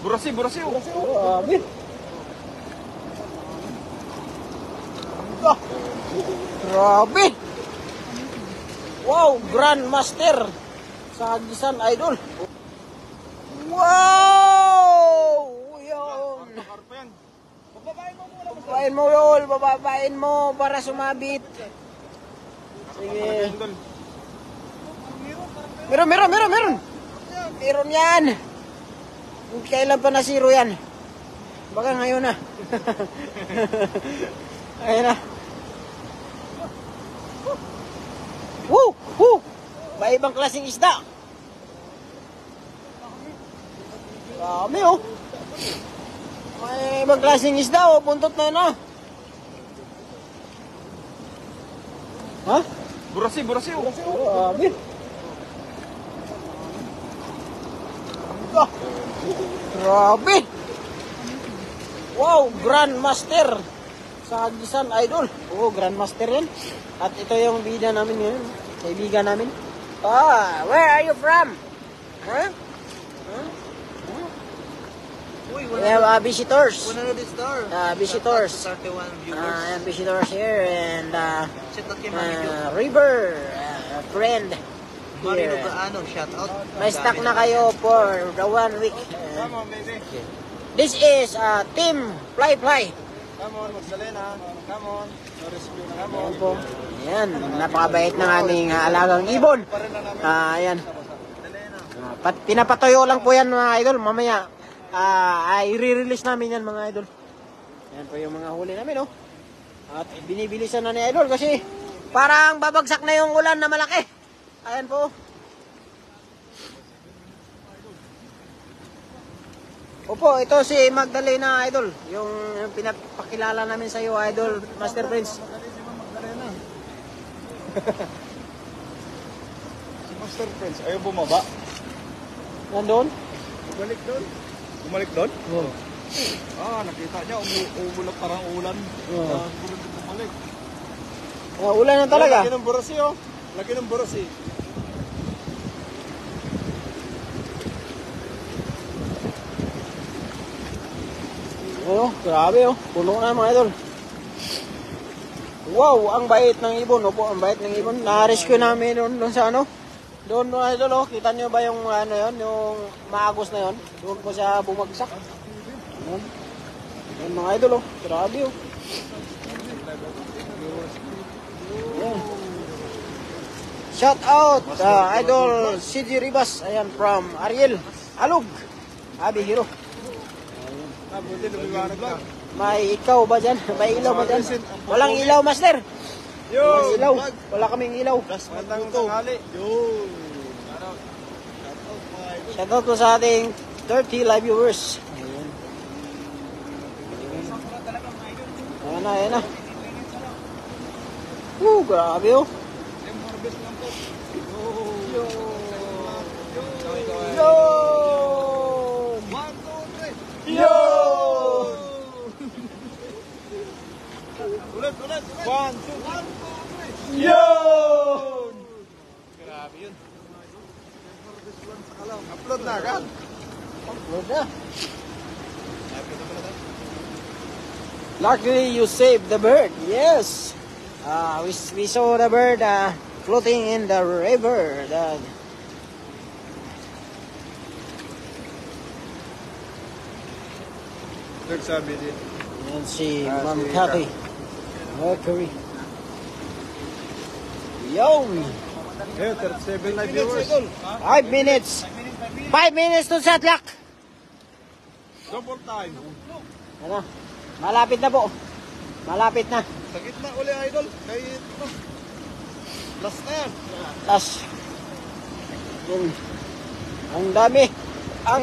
Burasi, burasi. Grabe. Ah, grabe. Wow, Grandmaster sa Hagisan Idol. Wow! Yun. Bababain mo yun, bababain mo para sumabit. Sige. Meron. Meron yan. Kailan pa nasiro yan? Baka ngayon na. Ayun na. Woo! Woo! May ibang klaseng isda. Dami oh. May ibang klaseng isda oh. Buntot na yun ah. Ha? Burasi. Grabe. Ah, grabe. Wow, Grandmaster sa Hagisan Idol. Oo, Grandmaster yan. At ito yung bida namin ngayon. Kaibigan namin. Where are you from? Huh? Uy, We have visitors. 100 star. Visitors. 31 viewers. And visitors here and Shout out kay Mami Jo. River friend Marino here. Gaano, shout out. May stock na kayo for the 1 week. Come on, baby. This is Team Fly. Come on, Magdalena. Come on. No rescue na. Come on. Ayan po. Ayan, napakabait ng aming alagang ibon. Ayan. Pinapatoyo lang po yan mga idol. Mamaya, i-release namin yan mga idol. Ayan po yung mga huli namin, oh. At binibilisan na ni idol kasi parang babagsak na yung ulan na malaki. Ayan po. Opo, ito si Magdalena idol. Yung pinapakilala namin sa iyo idol, Master Prince. Si Master Prince, ayaw bumaba. Nandun? Bumalik doon? Oo. Nakita niya, umulap parang ulan. Oo. Bumalik. Ulan na talaga. Laki ng burasi, oh. Laki ng burasi. Oh, grabe oh. Puno na mga idol. Wow, ang bait ng ibon. Opo, ang bait ng ibon. Na-rescue namin doon sa ano. Doon mga idol oh. Kita nyo ba yung ano yon, yung maagos na yon? Doon po siya bumagsak. Ayan. Ayan mga idol oh. Grabe oh. Ayan. Shout out Idol CG Ribas. Ayan, from Ariel Alug, Abi Hero. Buti lumiwanag lang. May ikaw ba dyan? May ilaw ba dyan? Walang ilaw, Master. Walang ilaw. Wala kaming ilaw. Magandang tanghali. Yun. Shoutout po sa ating 30 live viewers. Ayan. Ayan na. Grabe oh. Yo! Yo! Ulit. 1, 2, 3. Yo! Grabe yun. Upload na agad. Upload na. Luckily you saved the bird. Yes. We saw the bird floating in the river. Nagsabi din. Yan si Ma'am Cathy Mercury. Yo! 37 live viewers. 5 minutes. 5 minutes to setlock. Double time. Ano? Malapit na po. Malapit na. Sa gitna uli, idol. Kay ito. Last na yan. Last. Yun. Ang dami. Ang